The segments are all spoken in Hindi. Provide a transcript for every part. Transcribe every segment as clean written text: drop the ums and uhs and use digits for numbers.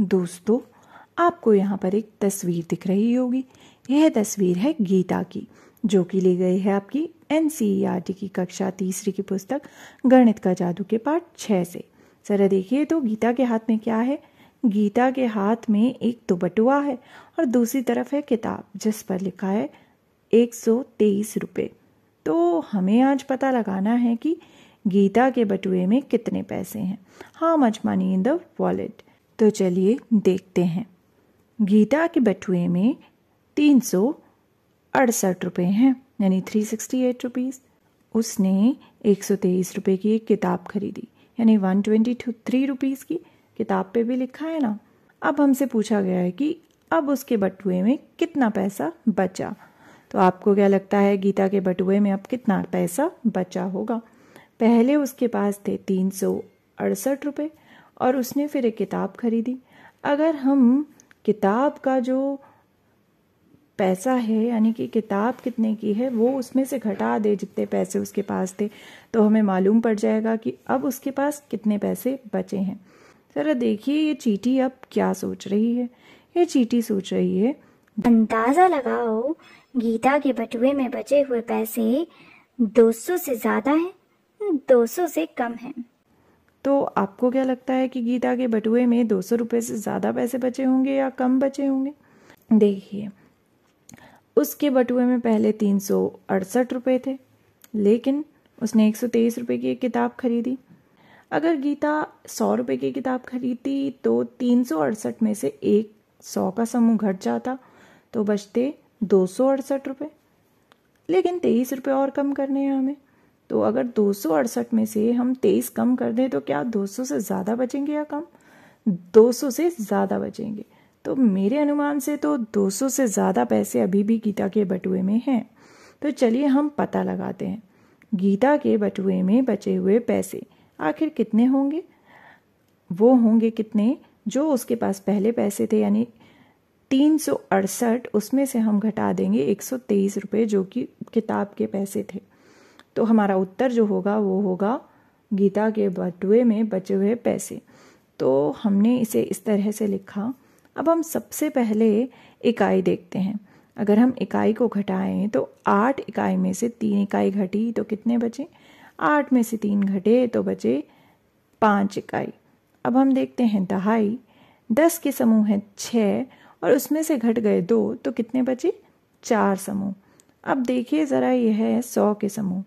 दोस्तों, आपको यहाँ पर एक तस्वीर दिख रही होगी। यह तस्वीर है गीता की, जो कि ली गई है आपकी NCERT की कक्षा तीसरी की पुस्तक गणित का जादू के पाठ 6 से। जरा देखिए तो गीता के हाथ में क्या है। गीता के हाथ में एक तो बटुआ है और दूसरी तरफ है किताब, जिस पर लिखा है 123 रुपये। तो हमें आज पता लगाना है कि गीता के बटुए में कितने पैसे हैं। How much money in the wallet. तो चलिए देखते हैं। गीता के बटुए में 368 रुपये हैं, यानी 368 रुपीज़। उसने 123 रुपये की एक किताब खरीदी, यानी 123 रुपीज़ की। किताब पे भी लिखा है ना। अब हमसे पूछा गया है कि अब उसके बटुए में कितना पैसा बचा। तो आपको क्या लगता है गीता के बटुए में अब कितना पैसा बचा होगा? पहले उसके पास थे 368 रुपये और उसने फिर एक किताब खरीदी। अगर हम किताब का जो पैसा है, यानी कि किताब कितने की है, वो उसमें से घटा दे जितने पैसे उसके पास थे, तो हमें मालूम पड़ जाएगा कि अब उसके पास कितने पैसे बचे हैं। जरा देखिए ये चींटी अब क्या सोच रही है। ये चींटी सोच रही है, अंदाजा लगाओ गीता के बटुए में बचे हुए पैसे 200 से ज्यादा हैं, 200 से कम हैं। तो आपको क्या लगता है कि गीता के बटुए में 200 रुपये से ज़्यादा पैसे बचे होंगे या कम बचे होंगे? देखिए, उसके बटुए में पहले 368 रुपये थे, लेकिन उसने 123 रुपये की एक किताब खरीदी। अगर गीता 100 रुपये की किताब खरीदती तो 368 में से 100 का समूह घट जाता, तो बचते 268 रुपये। लेकिन 23 रुपये और कम करने हैं हमें। तो अगर 268 में से हम 23 कम कर दें तो क्या 200 से ज़्यादा बचेंगे या कम? 200 से ज़्यादा बचेंगे। तो मेरे अनुमान से तो 200 से ज़्यादा पैसे अभी भी गीता के बटुए में हैं। तो चलिए हम पता लगाते हैं, गीता के बटुए में बचे हुए पैसे आखिर कितने होंगे। वो होंगे कितने, जो उसके पास पहले पैसे थे, यानी 368, उसमें से हम घटा देंगे 123 रुपये जो कि किताब के पैसे थे। तो हमारा उत्तर जो होगा वो होगा गीता के बटुए में बचे हुए पैसे। तो हमने इसे इस तरह से लिखा। अब हम सबसे पहले इकाई देखते हैं। अगर हम इकाई को घटाएं तो 8 इकाई में से 3 इकाई घटी तो कितने बचे? 8 में से 3 घटे तो बचे 5 इकाई। अब हम देखते हैं दहाई। 10 के समूह हैं 6 और उसमें से घट गए 2, तो कितने बचे? 4 समूह। अब देखिए ज़रा, यह है 100 के समूह।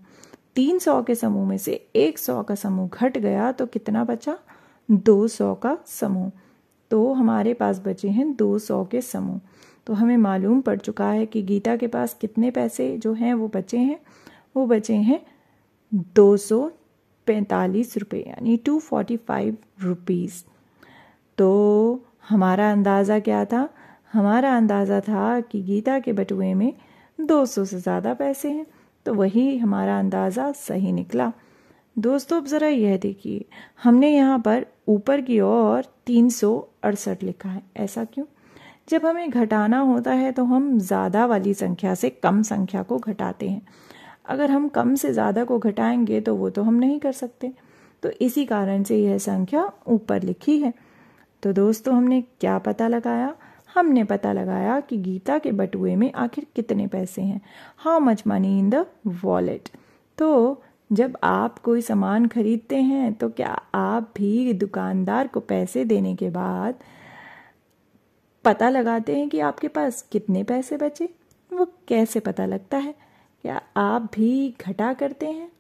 300 के समूह में से 100 का समूह घट गया तो कितना बचा? 200 का समूह। तो हमारे पास बचे हैं 200 के समूह। तो हमें मालूम पड़ चुका है कि गीता के पास कितने पैसे जो हैं वो बचे हैं। वो बचे हैं 245 रुपये, यानी 245 रुपीज़। तो हमारा अंदाज़ा क्या था? हमारा अंदाज़ा था कि गीता के बटुए में 200 से ज़्यादा पैसे हैं। तो वही हमारा अंदाज़ा सही निकला। दोस्तों अब ज़रा यह देखिए, हमने यहाँ पर ऊपर की ओर 368 लिखा है। ऐसा क्यों? जब हमें घटाना होता है तो हम ज़्यादा वाली संख्या से कम संख्या को घटाते हैं। अगर हम कम से ज़्यादा को घटाएंगे तो वो तो हम नहीं कर सकते। तो इसी कारण से यह संख्या ऊपर लिखी है। तो दोस्तों हमने क्या पता लगाया? हमने पता लगाया कि गीता के बटुए में आखिर कितने पैसे हैं। How much money in the wallet. तो जब आप कोई सामान खरीदते हैं तो क्या आप भी दुकानदार को पैसे देने के बाद पता लगाते हैं कि आपके पास कितने पैसे बचे? वो कैसे पता लगता है? क्या आप भी घटा करते हैं?